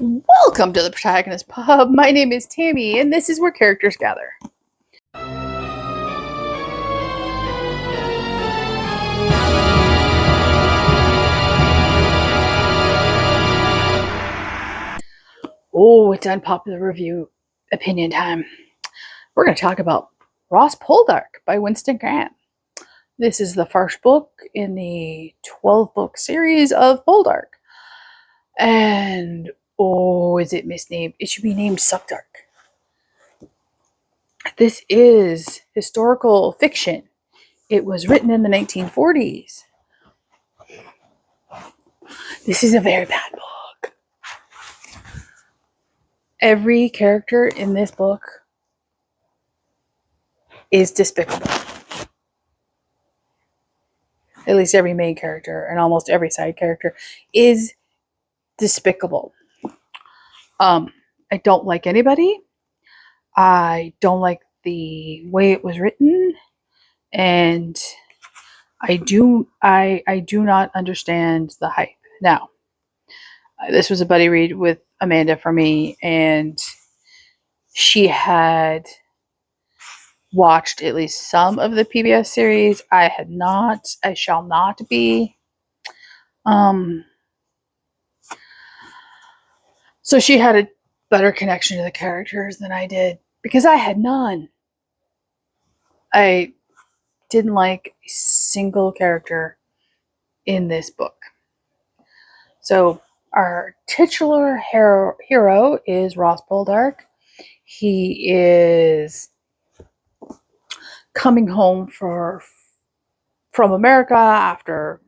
Welcome to the Protagonist Pub. My name is Tammy, and this is where characters gather. Oh, it's unpopular review opinion time. We're going to talk about Ross Poldark by Winston Grant. This is the first book in the 12-book series of Poldark. And, oh, is it misnamed? It should be named Suckdark. This is historical fiction. It was written in the 1940s. This is a very bad book. Every character in this book is despicable. At least every main character and almost every side character is despicable. I don't like anybody. I don't like the way it was written, and I do not understand the hype. Now, this was a buddy read with Amanda for me, and she had watched at least some of the PBS series. I had not. I shall not be. So she had a better connection to the characters than I did, because I had none. I didn't like a single character in this book. So our titular hero is Ross Poldark. He is coming home from America after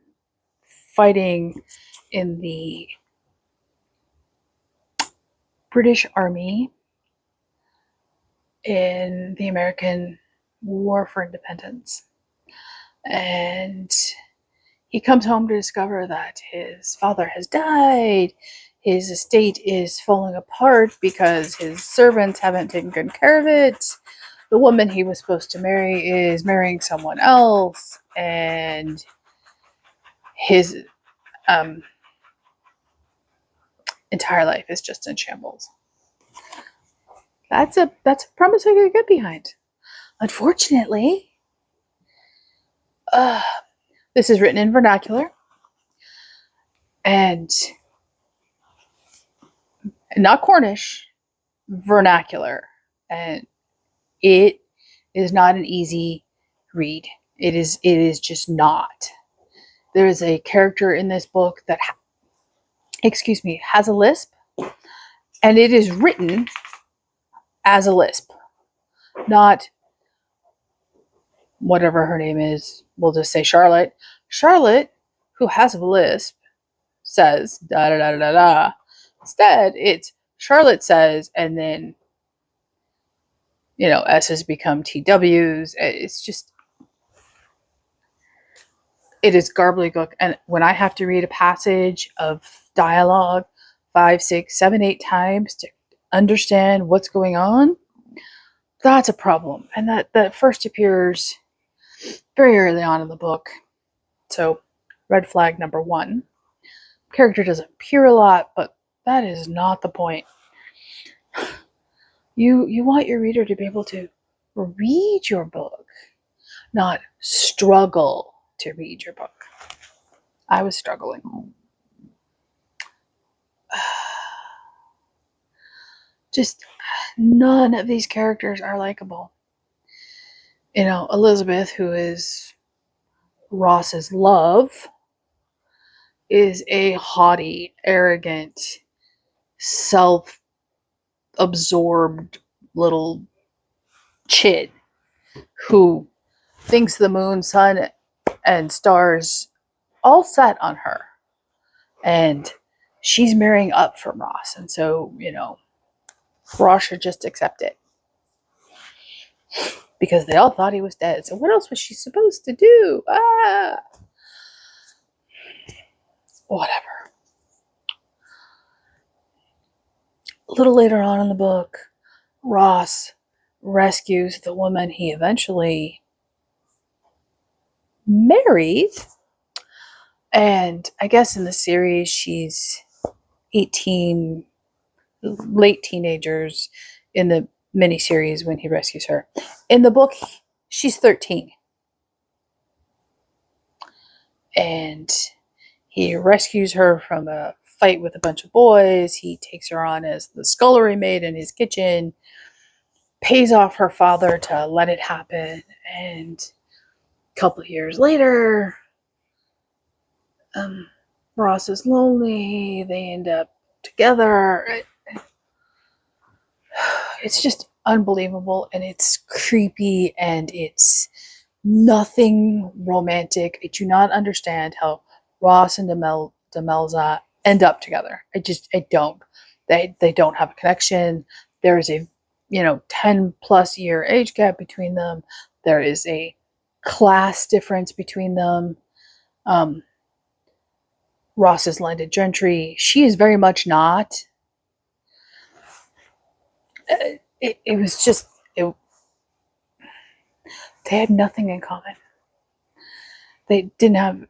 fighting in the British Army in the American War for Independence. And he comes home to discover that his father has died. His estate is falling apart because his servants haven't taken good care of it. The woman he was supposed to marry is marrying someone else, and his entire life is just in shambles. That's a premise I could get behind. Unfortunately, this is written in vernacular and not Cornish, vernacular, and it is not an easy read. It is just not. There is a character in this book that has a lisp, and it is written as a lisp, not whatever her name is. We'll just say Charlotte. Charlotte, who has a lisp, says da da da da da. Instead, it's Charlotte says, and then S's become TWs. It's just, it is gobbledygook. And when I have to read a passage of dialogue 5, 6, 7, 8 times to understand what's going on, that's a problem. And that first appears very early on in the book. So, red flag number 1. Character doesn't appear a lot, but that is not the point. You want your reader to be able to read your book, not struggle to read your book. I was struggling. Just none of these characters are likable. Elizabeth, who is Ross's love, is a haughty, arrogant, self-absorbed little chid who thinks the moon, sun, and stars all set on her. And she's marrying up from Ross. And so, Ross should just accept it, because they all thought he was dead. So what else was she supposed to do? Whatever. A little later on in the book, Ross rescues the woman he eventually marries. And I guess in the series, she's 18 late teenagers in the miniseries when he rescues her. In the book, she's 13. And he rescues her from a fight with a bunch of boys. He takes her on as the scullery maid in his kitchen, pays off her father to let it happen. And a couple of years later, Ross is lonely. They end up together. It's just unbelievable, and it's creepy, and it's nothing romantic. I do not understand how Ross and Demelza end up together. I don't. They don't have a connection. There is a 10 plus year age gap between them. There is a class difference between them. Ross is landed gentry. She is very much not. It was just they had nothing in common. They didn't have.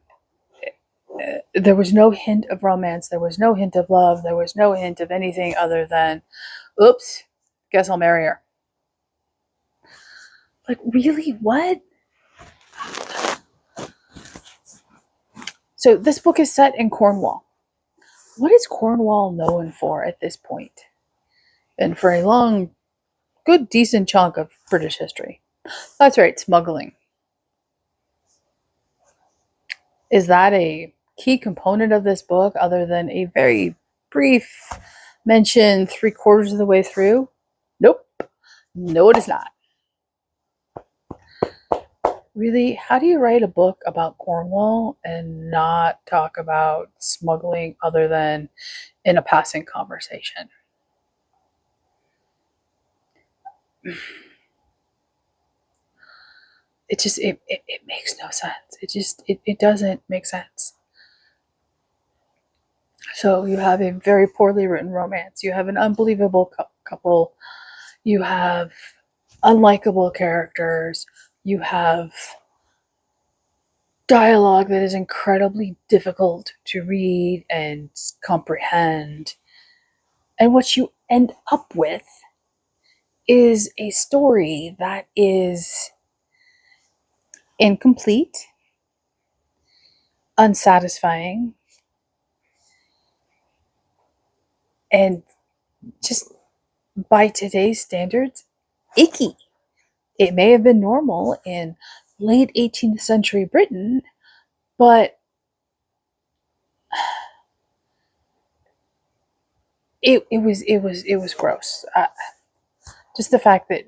There was no hint of romance. There was no hint of love. There was no hint of anything other than, oops, guess I'll marry her. Like, really? What? So this book is set in Cornwall. What is Cornwall known for at this point? And for a long, good, decent chunk of British history. That's right, smuggling. Is that a key component of this book other than a very brief mention 3/4 of the way through? Nope. No, it is not. Really, how do you write a book about Cornwall and not talk about smuggling other than in a passing conversation? It makes no sense. It doesn't make sense. So you have a very poorly written romance. You have an unbelievable couple. You have unlikable characters. You have dialogue that is incredibly difficult to read and comprehend. And what you end up with is a story that is incomplete, unsatisfying, and just by today's standards, icky. It may have been normal in late 18th century Britain, but it was gross. Just the fact that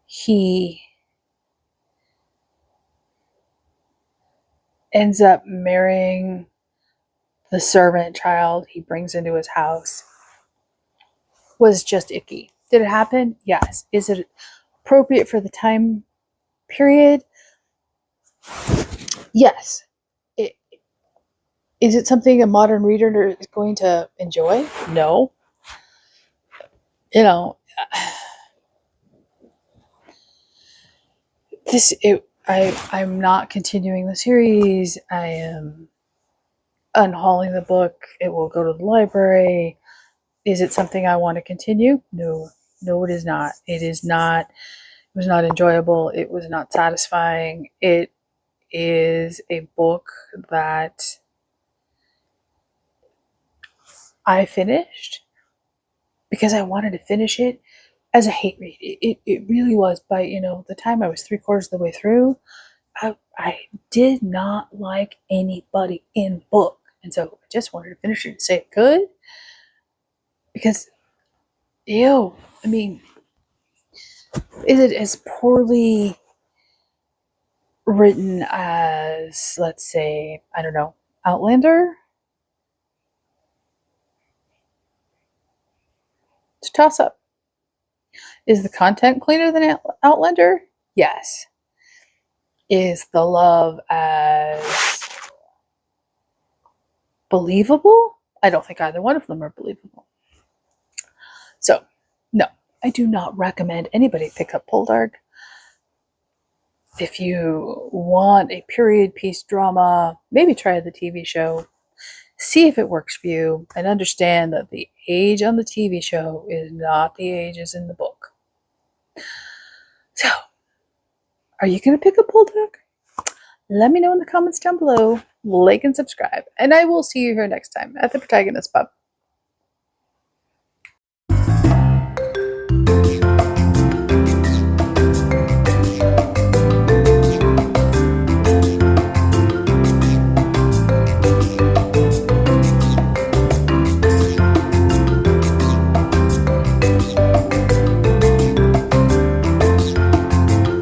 he ends up marrying the servant child he brings into his house was just icky. Did it happen? Yes. Is it appropriate for the time period? Yes. Is it something a modern reader is going to enjoy? No. I'm not continuing the series. I am unhauling the book. It will go to the library. Is it something I want to continue? No, it is not. It is not. It was not enjoyable. It was not satisfying. It is a book that I finished because I wanted to finish it as a hate read. It really was. By the time I was 3/4 of the way through, I did not like anybody in the book, and so I just wanted to finish it and say it good. Because, I mean, is it as poorly written as, let's say, I don't know, Outlander? It's a toss-up. Is the content cleaner than Outlander? Yes. Is the love as believable? I don't think either one of them are believable. So, no, I do not recommend anybody pick up Poldark. If you want a period piece drama, maybe try the TV show. See if it works for you, and understand that the age on the TV show is not the ages in the book. So, are you going to pick up Poldark? Let me know in the comments down below. Like and subscribe. And I will see you here next time at the Protagonist Pub.